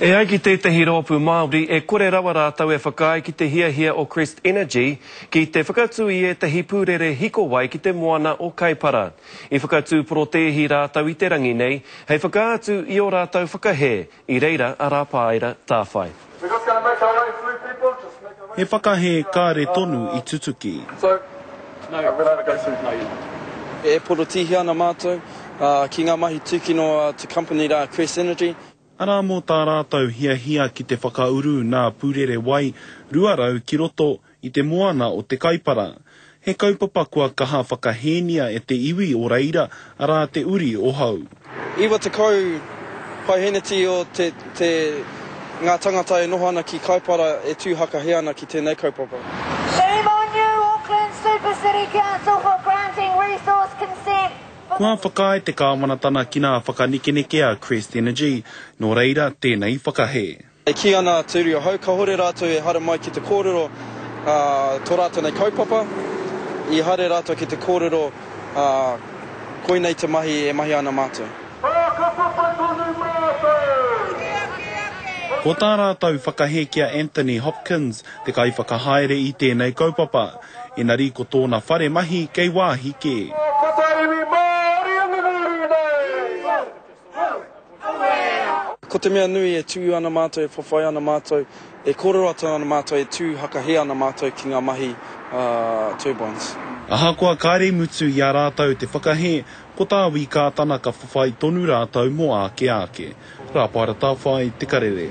E ai ki tētahi rōpū Māori, e kore rawa rātau e whakaai ki te hiahia o Crest Energy ki te whakatū i etahi pūrere hiko wai ki te moana o Kaipara. I whakatū protēhi rātau i te rangi nei, hei whakaatu i o rātau whakahē, i reira a rāpāira tāwhai. He whakahē kāre tonu i tutuki. E porotihi ana mātou ki ngā mahi tūkino to company rā Crest Energy. Arā mō tā rātau hiahia ki te whakauru nā pūrere wai ruarau ki roto i te moana o te Kaipara. He kaupapa kua kaha whakahēnia e te iwi o reira arā te uri o hau. Iwa te kau paiheneti o ngā tangata e noho ana ki Kaipara e tūhaka he ana ki tēnei kaupapa. Shame on you, Auckland Super City Council, for granting resource consent. Kua whakae te kāwanatana ki nā whakanikeneke a Crest Energy, nō reira tēnei whakahē. E ki ana tūri o hau, ka hore rātou e hara mai ki te kōrero tō rātou nei kaupapa, i hare rātou ki te kōrero koinei te mahi e mahi ana mātou. Ko tā rātou whakahē kia Anthony Hopkins, te kai whakahaere i tēnei kaupapa, enari ko tōna whare mahi kei wāhi ke. Ko te mea nui e tū ana mātou, e whawhai ana mātou, e kōrero atu ana mātou, e tū hakahe ana mātou ki ngā mahi turbines. Aha kua kāre mutu i a rātou te whakahē, ko tā wika tāna ka whawhai tonu rātou mō ake ake. Rāpāra tāwhai, te karere.